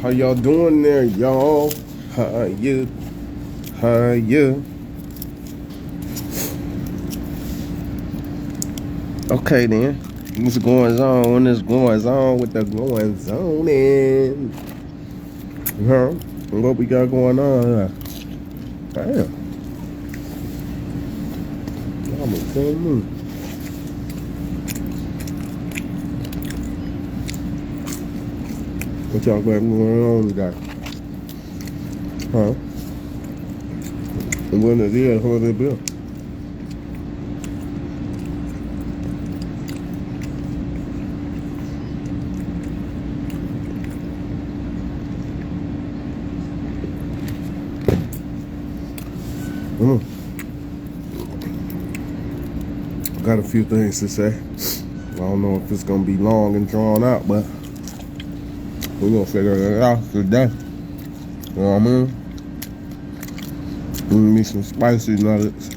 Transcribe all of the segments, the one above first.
How y'all doing there, y'all? How you? How you? Okay then. What's going on? What's going on with the goings on in? Huh? What we got going on here? Damn. I'm a cool mood. What y'all got going on today? Huh? And when it is, what it be? Got a few things to say. I don't know if it's gonna be long and drawn out, but we're gonna figure it out today. You know what I mean? Give me some spicy nuggets.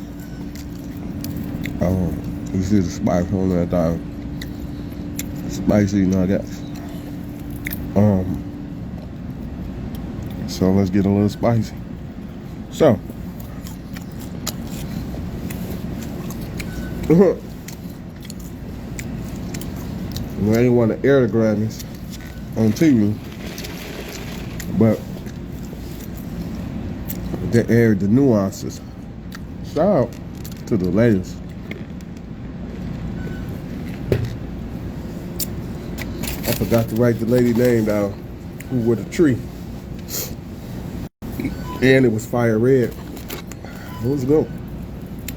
You see the spice on that thing. Spicy nuggets. So let's get a little spicy. So, I didn't want to air the Grammys on TV, but they aired the nuances. Shout out to the ladies. I forgot to write the lady name down who wore the tree. And it was fire red. It was good.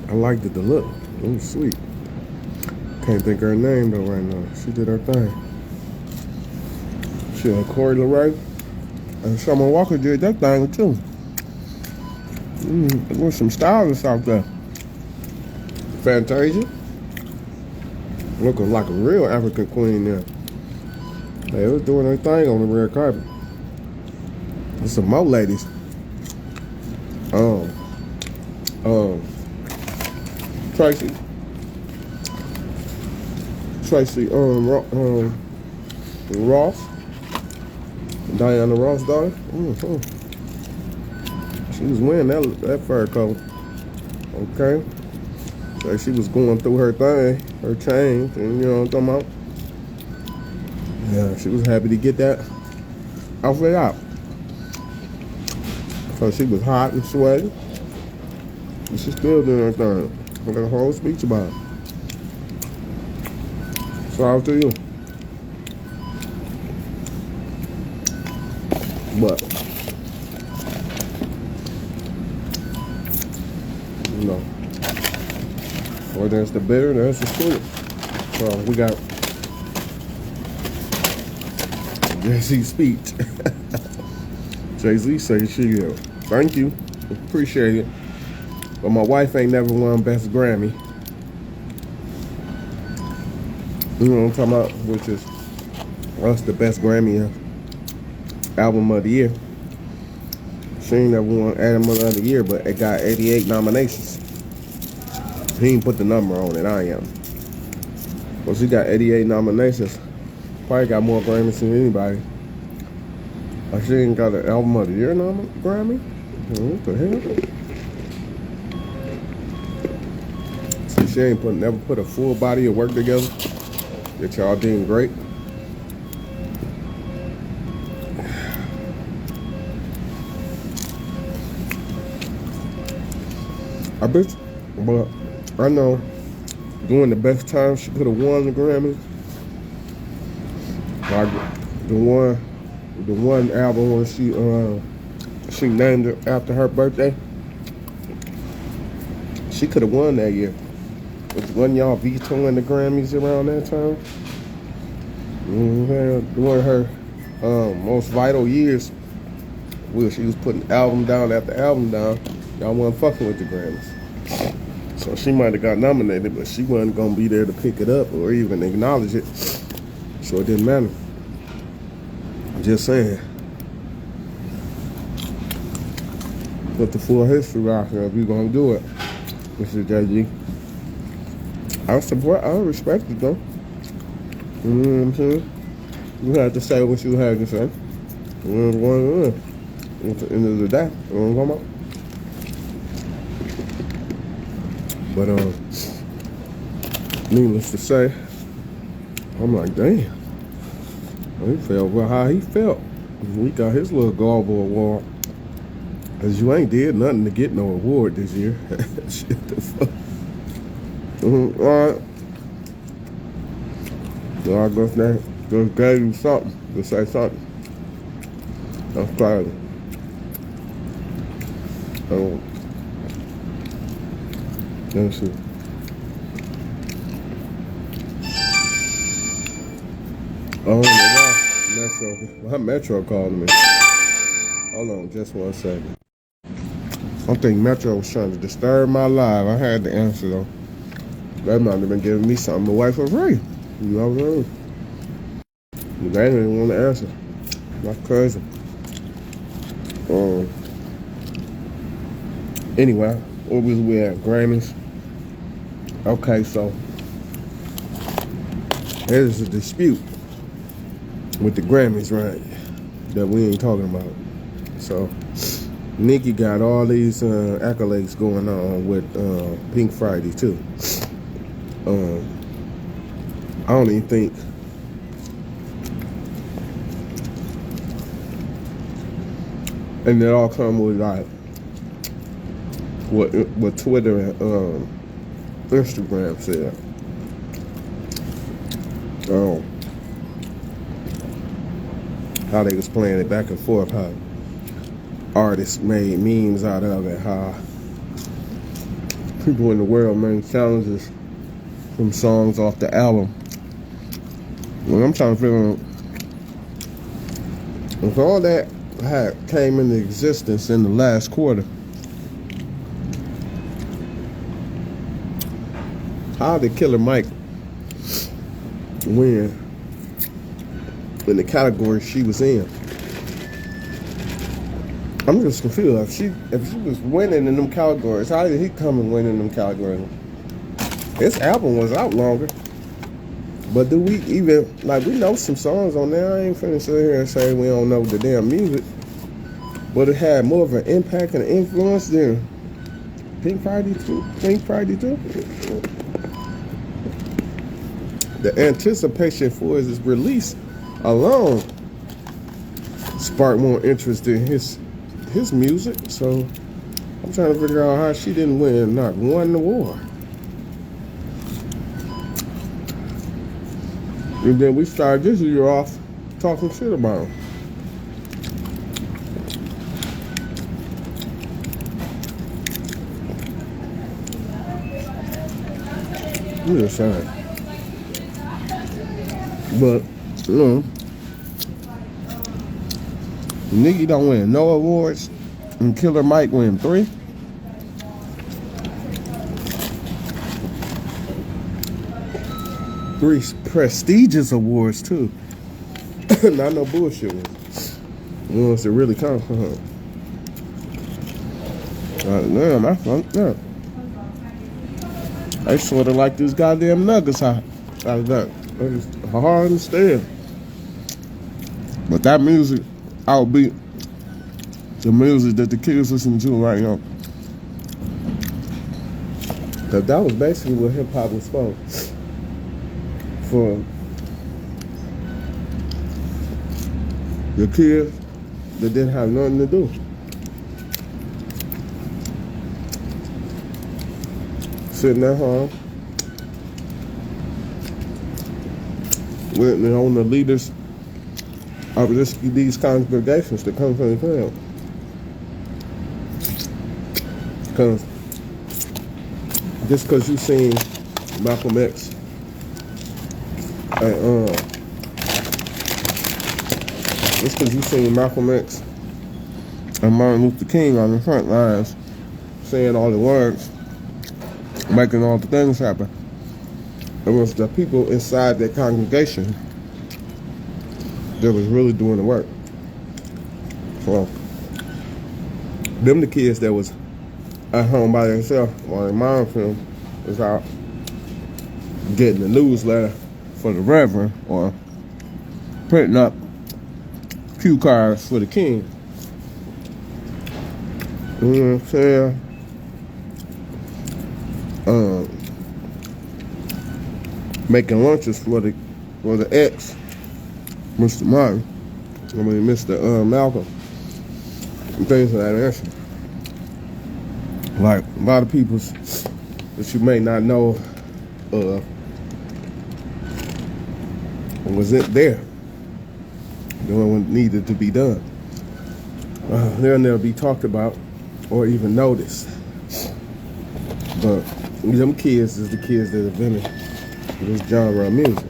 I liked it, the look. It was sweet. Can't think of her name though right now. She did her thing. She had Corey LeRae. And Summer Walker did that thing too. There was some stylists out there. Fantasia. Looking like a real African queen there. They was doing their thing on the red carpet. There's some more ladies. Tracy Ross, Diana Ross daughter. She was wearing that fur coat. Okay, so she was going through her thing, her chain, and you know what I'm talking about. Yeah, she was happy to get that outfit out. So she was hot and sweaty. And she's still doing her thing. I got a whole speech about it. So out to you. But, you know, well, there's the bitter, there's the sweet. So we got Jay-Z's speech. Jay-Z says she is. Thank you. Appreciate it. But my wife ain't never won Best Grammy. You know what I'm talking about? Which is us the Best Grammy album of the year. She ain't never won album of the year, but it got 88 nominations. He ain't put the number on it, I am. Well, she got 88 nominations. Probably got more Grammys than anybody. Like she ain't got an album of the year Grammy? What the hell? See, she ain't never put a full body of work together that y'all doing great. I bet, but I know during the best time she could have won the Grammy. Like the one album when she named it after her birthday. She could have won that year. Wasn't y'all vetoing the Grammys around that time? During her most vital years, where she was putting album down after album down, y'all wasn't fucking with the Grammys. So she might have got nominated, but she wasn't gonna be there to pick it up or even acknowledge it. So it didn't matter. I'm just saying. Put the full history out there if you're gonna do it, Mr. Jay-Z. I respect it though. You know what I'm saying? You had to say what you had to say. What's going on? At the end of the day, you know what I'm talking about? But needless to say, I'm like, damn. He felt well how he felt. We got his little Garble award. Cause you ain't did nothing to get no award this year. Shit the fuck. Alright. So I guess that just gave you something to say something. That's crazy. So let's see. Oh my God, Metro calling me. Hold on, just 1 second. I think Metro was trying to disturb my life. I had to answer though. They might have been giving me something away for free. You know what I mean? They didn't want to answer. That's crazy. Anyway, what was we at? Grammys. Okay, so there's a dispute with the Grammys, right? That we ain't talking about. So Nicki got all these accolades going on with Pink Friday too. I don't even think and it all come with like what Twitter and Instagram said. How they was playing it back and forth, how artists made memes out of it, how people in the world made challenges from songs off the album. When I'm trying to figure out if all that had came into existence in the last quarter, how did Killer Mike win in the category she was in? I'm just confused. If she was winning in them categories, how did he come and win in them categories? His album was out longer. But do we even, like, we know some songs on there. I ain't finna sit here and say we don't know the damn music. But it had more of an impact and influence than Pink Friday 2. The anticipation for his release alone sparked more interest in his music. So I'm trying to figure out how she didn't win not one award. And then we started this year off talking shit about him. I'm just saying. But, you know, Nicki don't win no awards, and Killer Mike win 3. Three prestigious awards too. Not no bullshit ones. Ones that really count for her. Damn, I fucked up. I sort of like these goddamn nuggets out of that. It's hard to understand. But that music outbeat the music that the kids listen to right now. Cause that was basically what hip hop was for. For the kids that didn't have nothing to do. Sitting at home, waiting on the leaders of these congregations to come from the town. Because just because you seen Malcolm X and just because you seen Malcolm X and Martin Luther King on the front lines saying all the words, making all the things happen, it was the people inside that congregation that was really doing the work. So them the kids that was at home by themselves while their mom film was out getting the newsletter for the Reverend or printing up cue cards for the king. You know what I'm saying? Making lunches for the ex, Mr. Martin. I mean, Mr. Malcolm. And things of that nature. Like a lot of people that you may not know wasn't there doing what needed to be done. They'll never be talked about or even noticed. But them kids is the kids that invented this genre of music.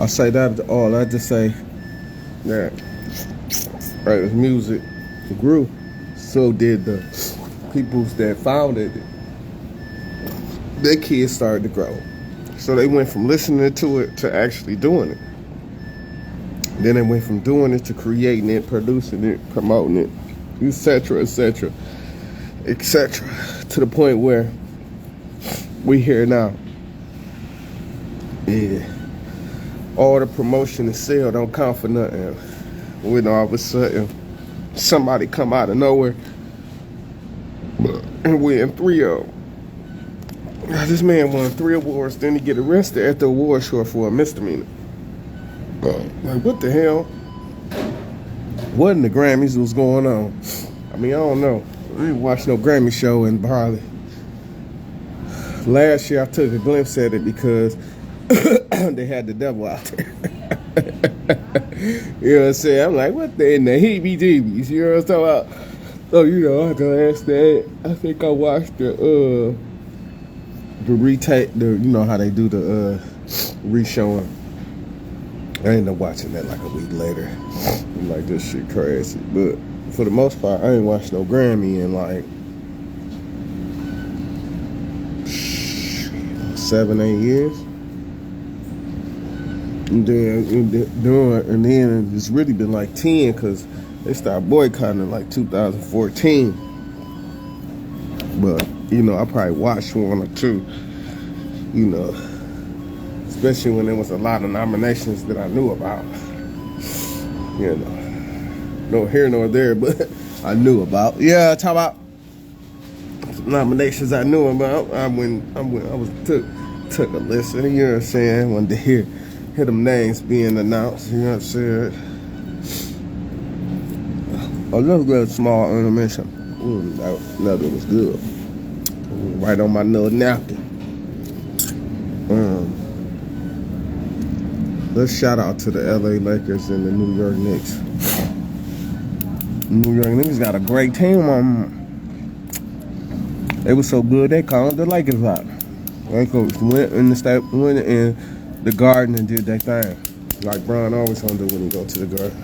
I say that to all. I just say that as music grew, so did the peoples that founded it. Their kids started to grow. So they went from listening to it to actually doing it. Then they went from doing it to creating it, producing it, promoting it, etc., etc., etc., to the point where we here now. Yeah. All the promotion and sale don't count for nothing. When all of a sudden somebody come out of nowhere and win 3 of them. This man won 3 awards, then he get arrested at the award show for a misdemeanor. Like, what the hell? What in the Grammys was going on? I mean, I don't know. I didn't watch no Grammy show in Barley. Last year I took a glimpse at it because they had the devil out there. You know what I'm saying? I'm like, what in the heebie-jeebies? You know what I'm talking about? So, you know, I can ask that. I think I watched the retake, you know how they do the re-showing. I ended up watching that like a week later. I'm like, this shit crazy. But for the most part, I ain't watched no Grammy in like 7-8 years. And then it's really been like 10 because they started boycotting in like 2014. But, you know, I probably watched 1 or 2, you know, especially when there was a lot of nominations that I knew about. You know, no here nor there, but I knew about. Yeah, talk about some nominations I knew about. I took a listen. You know what I'm saying? Wanted to hear them names being announced. You know what I'm saying? A little small intermission. That was good. Right on my little napkin. Let's shout out to the LA Lakers and the New York Knicks. New York Knicks got a great team on. They was so good they called the Lakers out. Lakers went in the Garden and did their thing, like Bron always gonna do when he go to the Garden.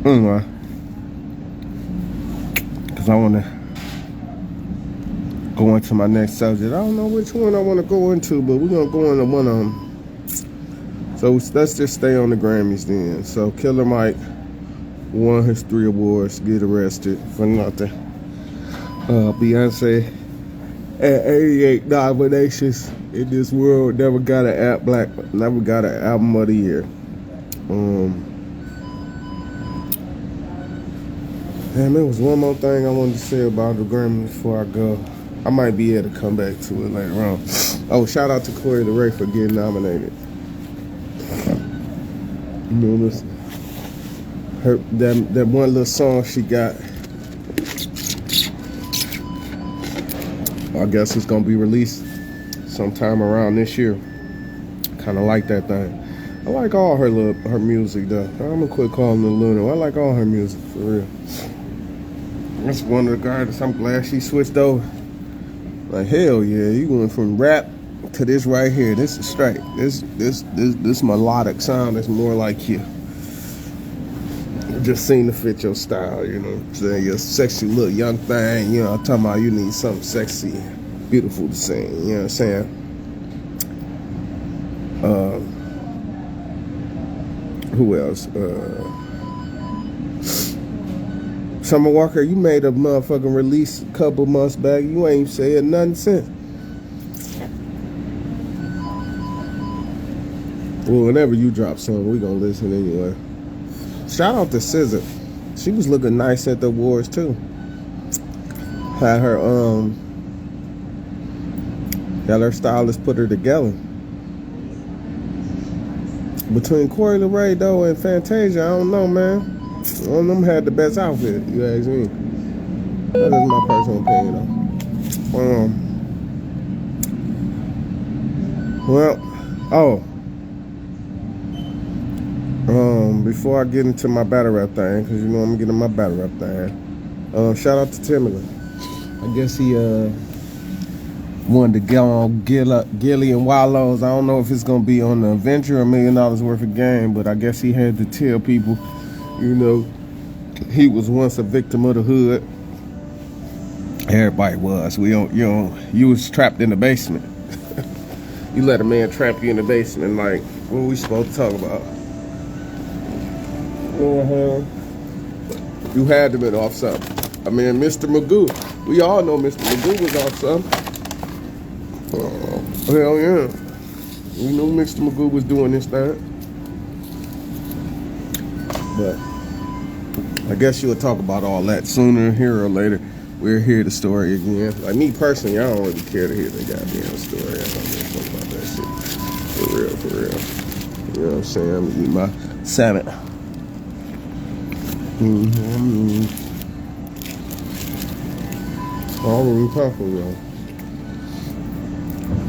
Anyway, because I want to go into my next subject. I don't know which one I want to go into, but we're gonna go into one of them. So let's just stay on the Grammys then. So Killer Mike won his 3 awards, get arrested for nothing. Beyonce at 88 nominations in this world, never got an album of the year. Damn, there was one more thing I wanted to say about the Grammys before I go. I might be able to come back to it later on. Oh, shout out to Coi Leray for getting nominated. You know, listen, that one little song she got, I guess it's gonna be released sometime around this year. Kind of like that thing. I like all her music though. I'm gonna quit calling her Luna. I like all her music for real. That's one of the artists. I'm glad she switched over. Like, hell yeah, you going from rap to this right here. This is straight. This melodic sound is more like you. Just seem to fit your style, you know what I'm saying? Your sexy little young thing, you know, I'm talking about you need something sexy, beautiful to sing, you know what I'm saying? Who else? Summer Walker, you made a motherfucking release a couple months back. You ain't said nothing since. Well, whenever you drop something, we gonna listen anyway. Shout out to SZA. She was looking nice at the awards too. Had her stylist put her together. Between Coi Leray though and Fantasia, I don't know, man. One of them had the best outfit, you ask me. That is my personal opinion though. Before I get into my battle rap thing, because you know I'm getting my battle rap thing. Shout out to Timberland. I guess he wanted to get on Gilly and Wallows. I don't know if it's gonna be on the Adventure or $1 million worth of game, but I guess he had to tell people, you know, he was once a victim of the hood. Everybody was. You was trapped in the basement. You let a man trap you in the basement, like, what we supposed to talk about? You had to been off something. I mean, Mr. Magoo. We all know Mr. Magoo was off something. Hell yeah. We knew Mr. Magoo was doing this thing. But I guess you'll talk about all that sooner, here or later. We'll hear the story again. Like me personally, I don't really care to hear the goddamn story. I don't give a fuck about that shit. For real. You know what I'm saying? I'm gonna eat my salmon. All really powerful, though.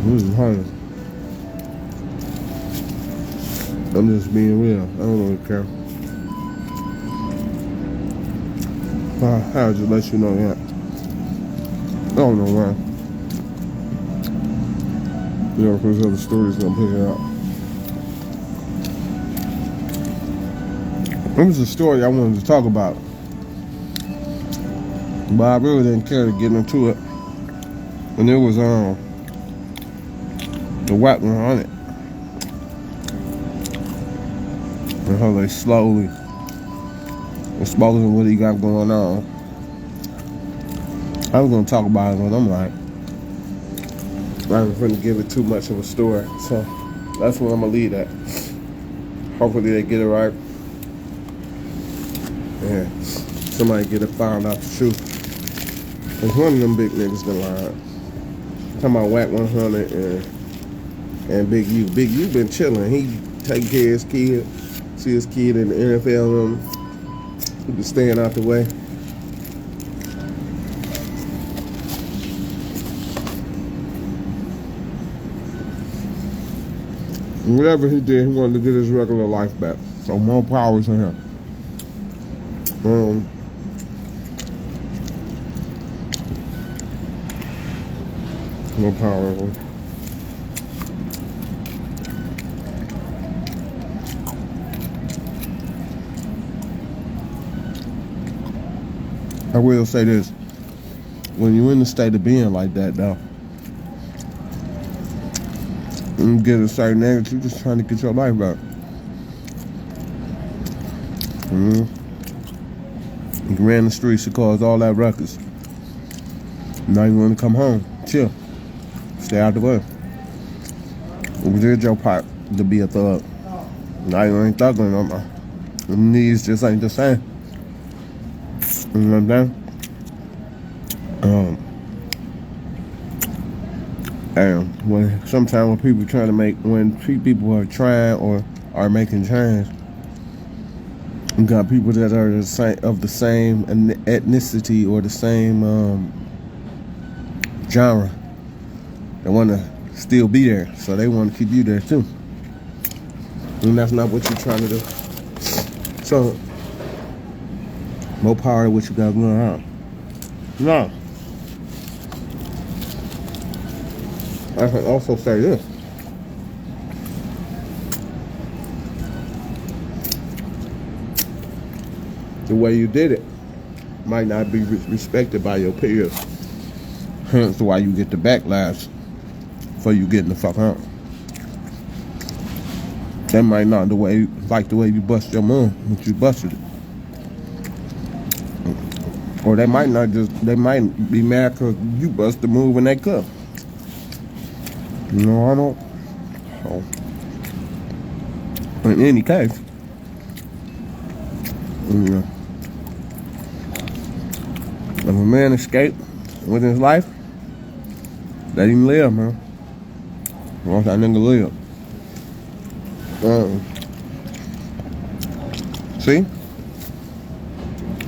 This is hard. I'm just being real. I don't really care. I'll just let you know that. I don't know why. You know, because other stories gonna pick it up. It was a story I wanted to talk about, but I really didn't care to get into it. And it was the Wack 100 and how they slowly exposing what he got going on. I was gonna talk about it, but I'm like, I ain't gonna give it too much of a story, so that's where I'm gonna leave at. Hopefully they get it right. Yeah, somebody get it found out the truth. Cause one of them big niggas done lied. Talking about Wack 100 and Big U. Big U been chilling. He taking care of his kid. See his kid in the NFL. He been staying out the way. Whatever he did, he wanted to get his regular life back. So more power to him. More power. I will say this. When you're in the state of being like that, though, and you get a certain age, you're just trying to get your life back. You ran the streets to cause all that ruckus. Now you want to come home, chill, stay out the way. You did your part to be a thug. Now you ain't thugging no more. Them knees just ain't the same. You know what I'm saying? And sometimes when people are trying or are making change, you got people that are of the same ethnicity or the same genre that want to still be there, so they want to keep you there too. And that's not what you're trying to do. So, more power to what you got going on. No. I can also say this. The way you did it might not be respected by your peers. Hence why you get the backlash for you getting the fuck out. They might not like the way you bust your mom, but you busted it. Or they might not they might be mad because you bust the move when they cook. You know, I don't. So, in any case, yeah. If a man escaped with his life, let him live, man. Once that nigga live. See?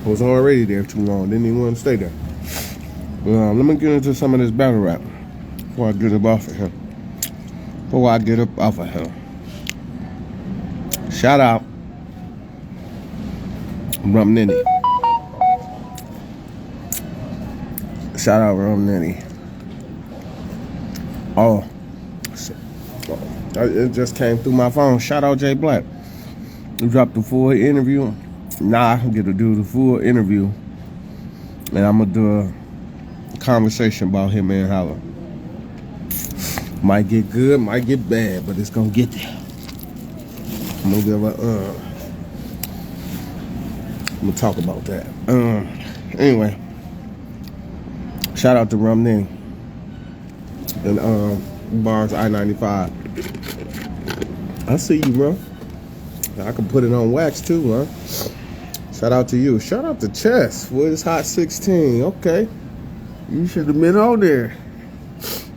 I was already there too long. Didn't even want to stay there. Let me get into some of this battle rap before I get up off of him. Shout out Rum Nitty. Shout out Rum Nitty. Oh, it just came through my phone. Shout out Jay Black. He dropped the full interview. Now I can get to do the full interview. And I'm going to do a conversation about him and Holla. Might get good, might get bad, but it's going to get there. I'm going to give I'm going to talk about that. Anyway. Shout out to Rum Nitty. And Bars I-95. I see you, bro. I can put it on wax too, huh? Shout out to you. Shout out to Chess. Woods Hot 16. Okay. You should have been on there.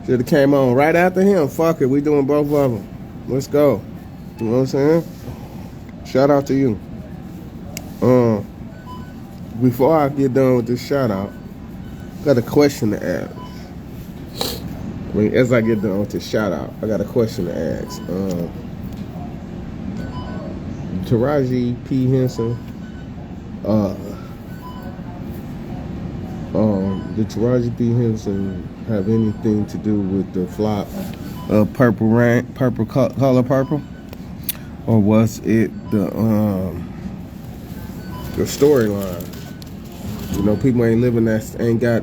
Should have came on right after him. Fuck it. We doing both of them. Let's go. You know what I'm saying? Shout out to you. Before I get done with this shout out, got a question to ask. I mean, as I get done with this shout out, I got a question to ask. Taraji P. Henson, did Taraji P. Henson have anything to do with the flop of Color Purple? Or was it the storyline? You know, people ain't living that,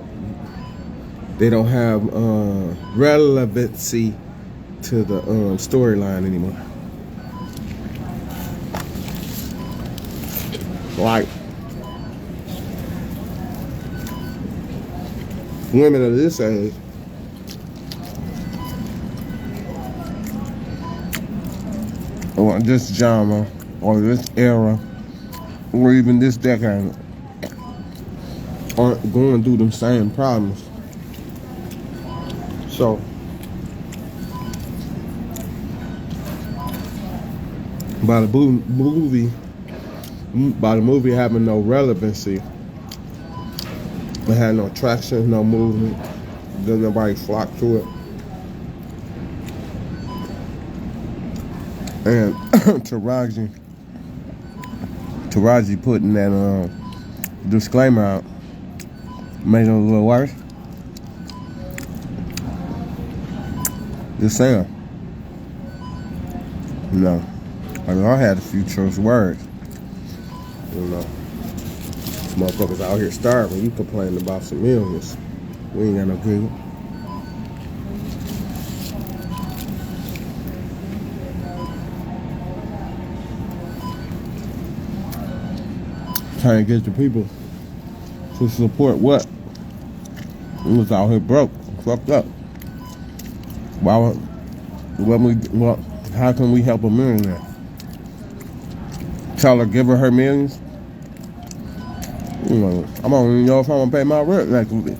they don't have relevancy to the storyline anymore. Like, women of this age, or this genre, or this era, or even this decade, aren't going through the same problems. So, by the movie having no relevancy, it had no traction, no movement, then nobody flock to it. And Taraji putting that disclaimer out made it a little worse. Just saying. You know, I had a few choice words. You know, motherfuckers out here starving. You complaining about some illness. We ain't got no good. Trying to get the people to support what? We was out here broke, fucked up. How can we help a millionaire? Tell her, give her millions? You know, I don't even know if I'm gonna pay my rent next week.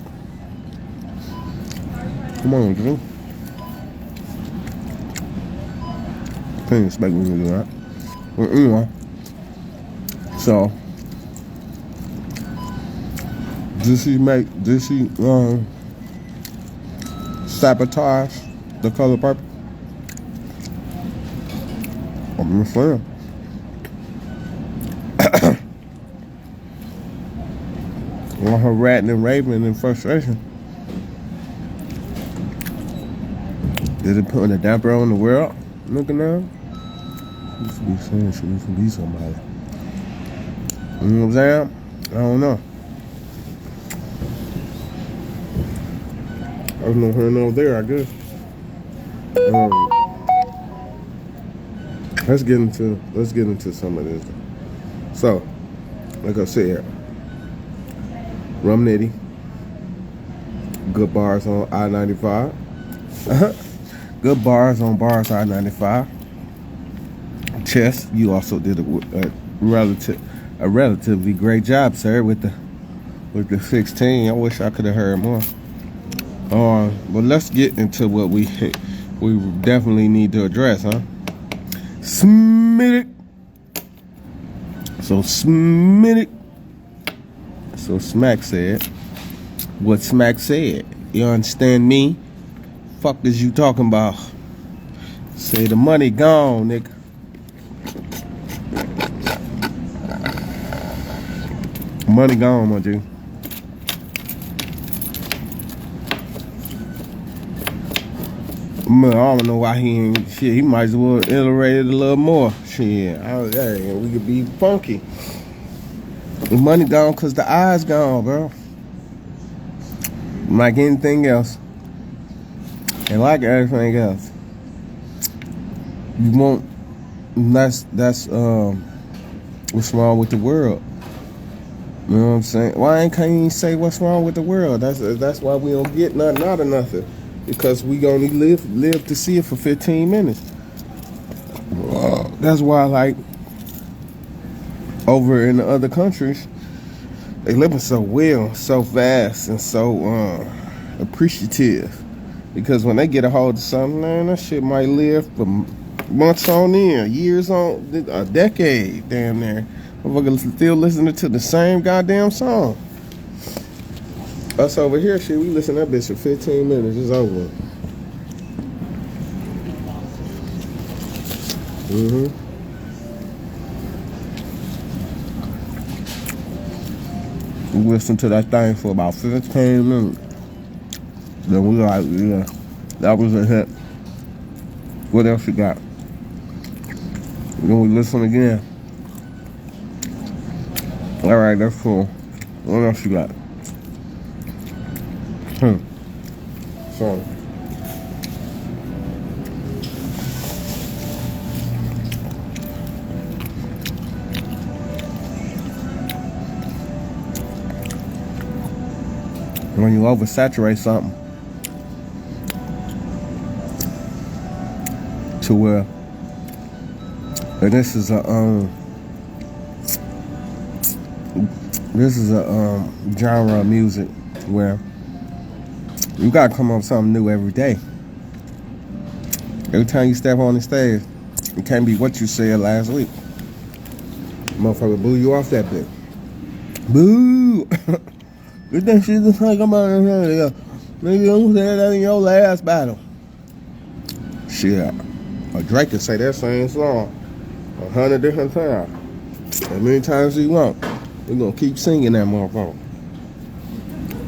Come on, Drew. Can't expect me to do that. But anyway, so did she sabotage The Color Purple? I'm just saying. On her ranting and raving in frustration, did it put a damper on the world? Looking now, she used to be saying she used to be somebody. You know what I'm saying? I don't know. I was no here, no there, I guess. Let's get into some of this. So, like I said, Rum Nitty. Good bars on I-95. Good bars on bars I-95. Chess, you also did a relatively great job, sir, with the 16. I wish I could have heard more. But let's get into what we definitely need to address, huh? Smitty. So Smack said what Smack said. You understand me? Fuck is you talking about? Say the money gone, nigga. Money gone, my G. Man, I don't know why he ain't shit. He might as well iterate it a little more. Shit, hey, we could be funky. The money gone cause the eyes gone, bro. Like anything else, and like everything else, you won't. That's what's wrong with the world. You know what I'm saying? Why can't you say what's wrong with the world? That's why we don't get nothing out of nothing. Because we only live to see it for 15 minutes. That's why, like, over in the other countries, they living so well, so fast, and so appreciative. Because when they get a hold of something, man, that shit might live for months on end, years on, a decade, damn near. Motherfuckers still listening to the same goddamn song. Us over here, shit, we listen to that bitch for 15 minutes. It's over. We listen to that thing for about 15 minutes. Then we like, yeah, that was a hit. What else you got? Then we listen again. All right, that's cool. What else you got? So, when you oversaturate something to where, and this is a genre of music where you gotta come up with something new every day. Every time you step on the stage, it can't be what you said last week. Motherfucker boo you off that bitch. Boo! You think she's just like about nigga, you said that in your last battle. Shit. Drake can say that same song 100 different times. As many times as you want. We're gonna keep singing that motherfucker.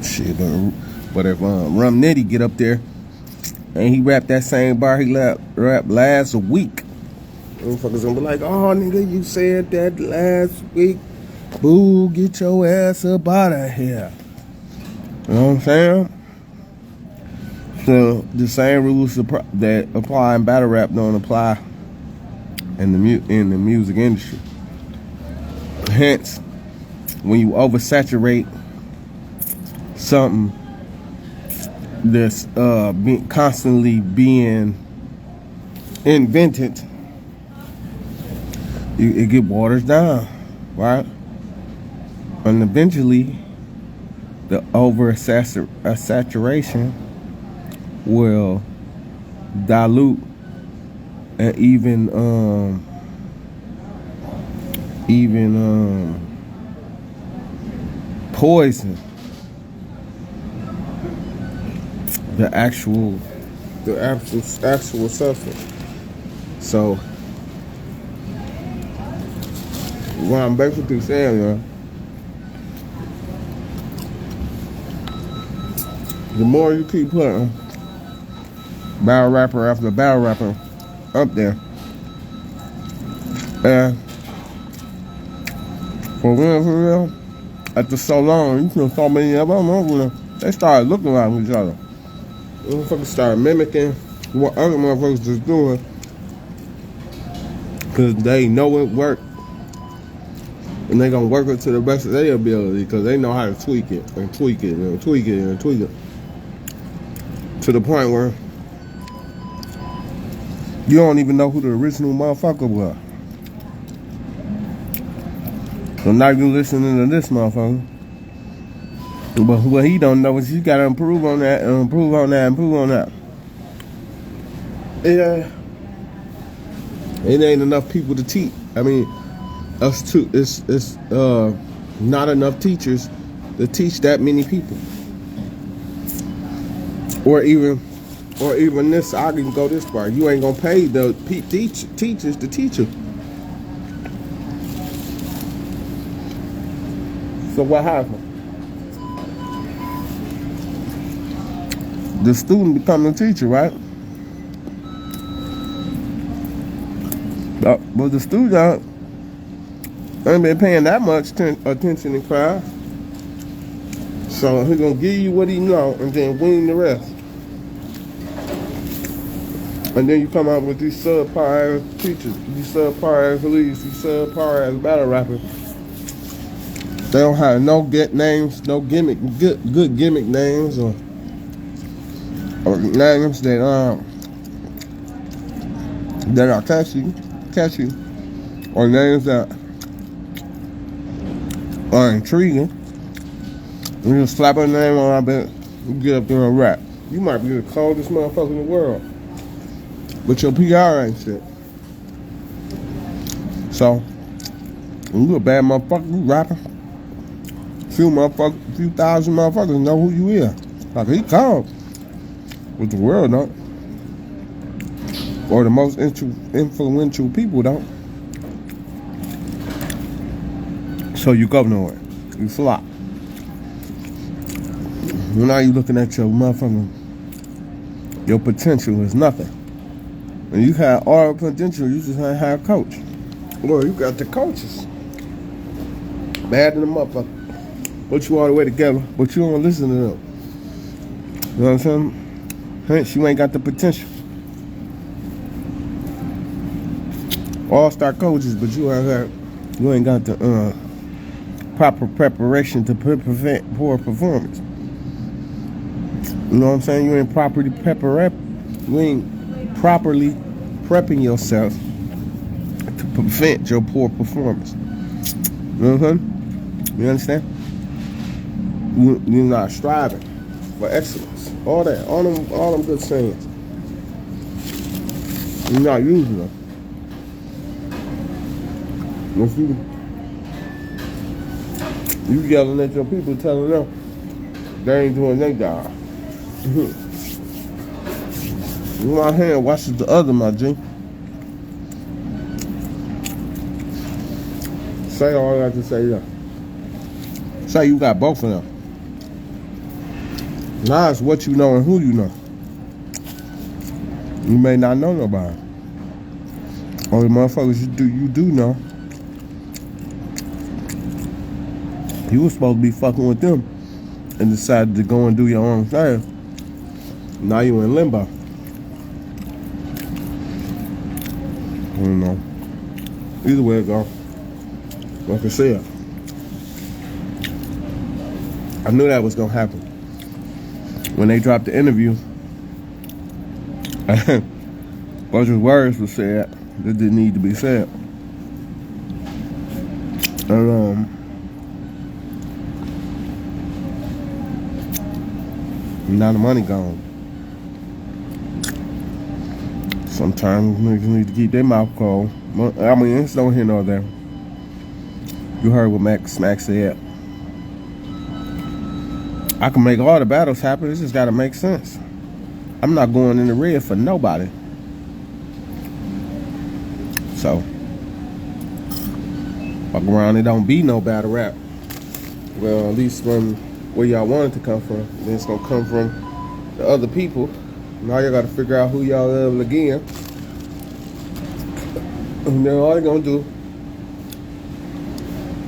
Shit, but if Rum Nitty get up there and he rap that same bar he rap last week, motherfuckers gonna be like, oh nigga, you said that last week. Boo, get your ass up out of here. You know what I'm saying? So the same rules that apply in battle rap don't apply in the music industry. Hence, when you oversaturate something that's constantly being invented, it get waters down, right? And eventually, the saturation will dilute and even poison the actual substance. So what I'm basically saying, the more you keep putting battle rapper after battle rapper up there, and for real, after so long, you feel so many of them, they started looking like each other. Motherfuckers started mimicking what other motherfuckers was doing because they know it worked. And they gonna work it to the best of their ability because they know how to tweak it and tweak it and tweak it and tweak it to the point where you don't even know who the original motherfucker was. So now you listening to this motherfucker. But what he don't know is you gotta improve on that and improve on that and improve on that. Yeah. It ain't enough people to teach. I mean, us too. It's not enough teachers to teach that many people. Or even this, I can go this far. You ain't gonna pay the teachers to teach you. So what happened? The student become the teacher, right? But the student ain't been paying that much attention in class. So he's gonna give you what he know and then wean the rest. And then you come out with these subpar ass teachers, these subpar ass leads, these subpar ass battle rappers. They don't have no good names, no gimmick, good gimmick names, or names that are catchy, or names that are intriguing. You just slap a name on, I bet you get up there and rap. You might be the coldest motherfucker in the world, but your PR ain't shit. So, when you a bad motherfucker, you rapping. Few thousand motherfuckers know who you is. Like he cold, but the world don't. Or the most influential people don't. So you go nowhere. You flop. Now you looking at your motherfucking, your potential is nothing. And you had all the potential, you just ain't have a coach. Well, you got the coaches. Bad in the motherfucker. Put you all the way together, but you don't listen to them. You know what I'm saying? Hence, you ain't got the potential. All-star coaches, but you ain't got the proper preparation to prevent poor performance. You know what I'm saying? You ain't properly prepping yourself to prevent your poor performance. You know what I'm saying? You understand? You're not striving for excellence. All that, all them good sayings. You're not using them. If you yelling at your people, telling them they ain't doing their job. One hand washes the other, my G. Say all I got to say, yeah. Say you got both of them. Now it's what you know and who you know. You may not know nobody. Or the motherfuckers you do know. You was supposed to be fucking with them and decided to go and do your own thing. Now you in limbo. I don't know. Either way it go. Like I said, I knew that was gonna happen. When they dropped the interview, a bunch of words were said that didn't need to be said. And now the money gone. Sometimes niggas need to keep their mouth closed. I mean, it's no here nor there. You heard what Smack said. I can make all the battles happen. It's just got to make sense. I'm not going in the red for nobody. So, fuck around, it don't be no battle rap. Well, at least from where y'all want it to come from. Then it's gonna come from the other people. Now y'all gotta figure out who y'all love again. And then all they're gonna do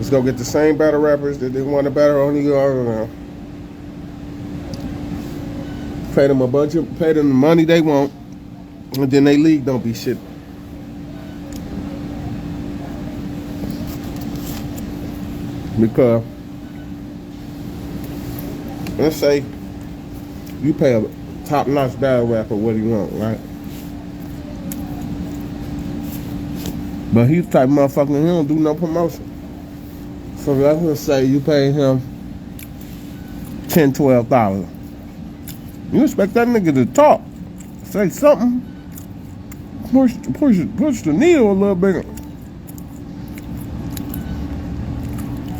is go get the same battle rappers that they want to battle on you all around. Pay them the money they want, and then they league don't be shit. Because let's say you pay a top-notch battle rapper what he want, right? But he's the type of motherfucker, he don't do no promotion. So let's say you pay him $10, $12. You expect that nigga to talk, say something, push the needle a little bit.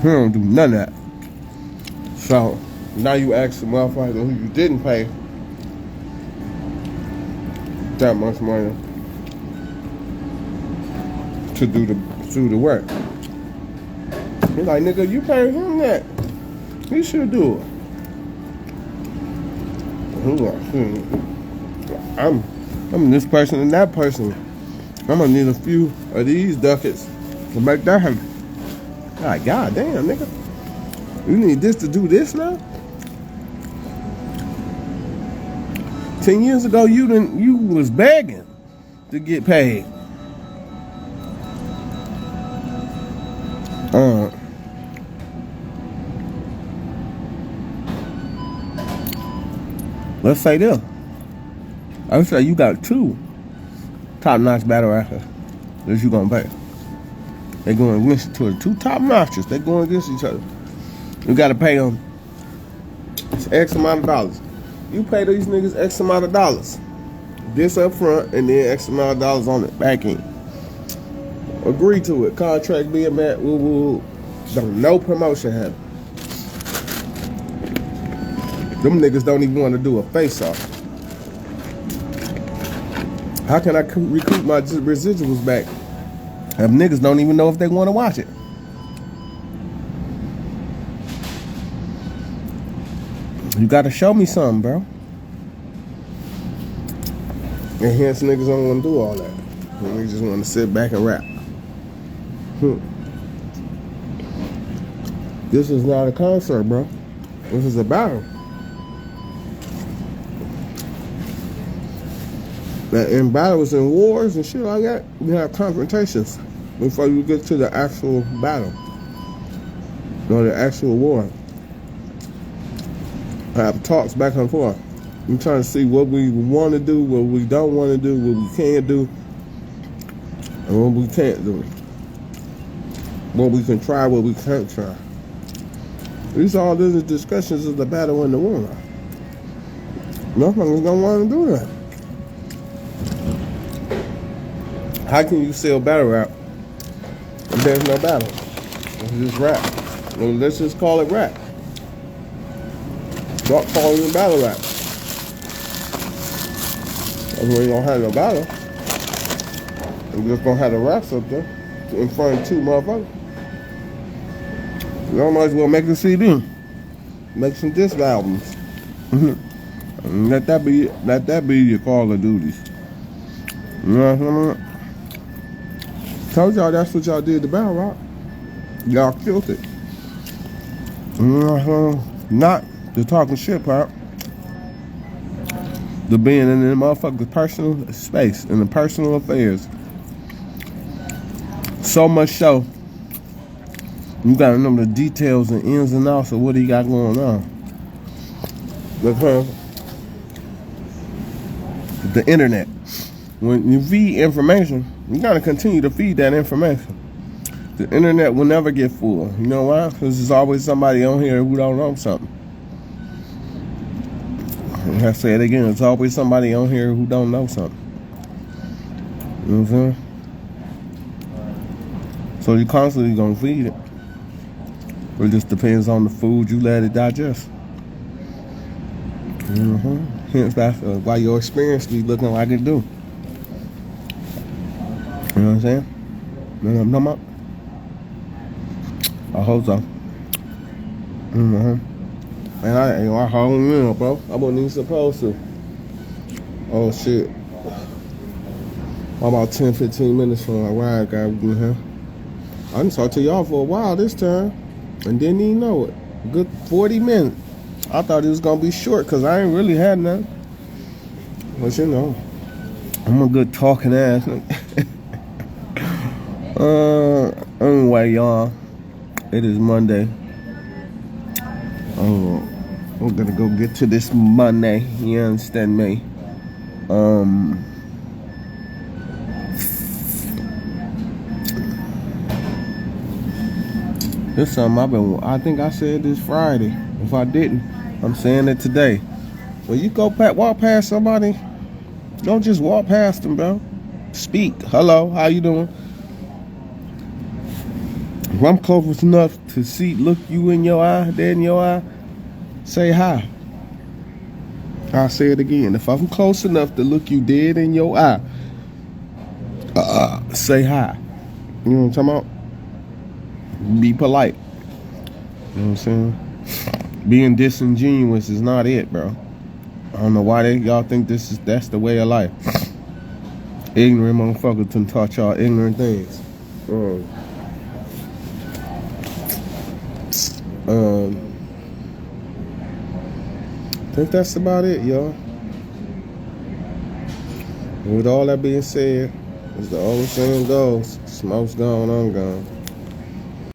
He don't do none of that. So now you ask the motherfucker who you didn't pay that much money to do the work. He's like, nigga, you pay him that. He should do it. I'm this person and that person. I'm gonna need a few of these ducats to make that happen. Like, god damn, nigga. You need this to do this now? 10 years ago, you was begging to get paid. Let's say this. I would say you got 2 top-notch battle rappers that you gonna pay. They going against each other. 2 top notches. They going against each other. You gotta pay them X amount of dollars. You pay these niggas X amount of dollars. This up front and then X amount of dollars on the back end. Agree to it. Contract being met. Don't no promotion happen. Them niggas don't even want to do a face-off. How can I recoup my residuals back if niggas don't even know if they want to watch it? You gotta show me something, bro. And hence niggas don't want to do all that. They just want to sit back and rap. This is not a concert, bro. This is a battle. In battles and wars and shit like that, you have confrontations before you get to the actual battle or the actual war. I have talks back and forth. I'm trying to see what we want to do, what we don't want to do, what we can do, and what we can't do. What we can try, what we can't try. These are all the discussions of the battle in the war. Motherfuckers don't want to do that. How can you sell battle rap if there's no battle? It's just rap. Well, let's just call it rap. Stop calling it battle rap. That's where you don't have no battle. You're just gonna have the raps up there in front of 2 motherfuckers. You might as well make a CD. Make some disc albums. Let that be your Call of Duties. You know what I'm saying? Told y'all that's what y'all did to battle rap. Y'all killed it. Not the talking shit part. The being in the motherfucker's personal space, in the personal affairs. So much so, you gotta know the details and ins and outs of what he got going on. Because the internet, when you feed information, you gotta continue to feed that information. The internet will never get full. You know why? Because there's always somebody on here who don't know something. And I say it again, there's always somebody on here who don't know something. You know what I'm saying? So you constantly gonna feed it. It just depends on the food you let it digest. Hence that's why your experience be looking like it do. You know what I'm saying? You know what I'm talking about? I hope so. Man, I hold me up, bro. I wasn't even supposed to. Oh shit. About 10-15 minutes from my ride got in here. I done talked to y'all for a while this time and didn't even know it. A good 40 minutes. I thought it was gonna be short because I ain't really had none. But you know, I'm a good talking ass. Anyway, y'all, It is Monday. Oh, we're gonna go get to this money. You understand me? This something I think I said this Friday. If I didn't, I'm saying it today. When you walk past somebody, don't just walk past them, bro. Speak. Hello, how you doing? If I'm close enough to look you in your eye, dead in your eye, say hi. I'll say it again. If I'm close enough to look you dead in your eye, say hi. You know what I'm talking about? Be polite. You know what I'm saying? Being disingenuous is not it, bro. I don't know why y'all think that's the way of life. Ignorant motherfuckers done taught y'all ignorant things. I think that's about it, y'all. With all that being said, as the old saying goes, smoke's gone, I'm gone.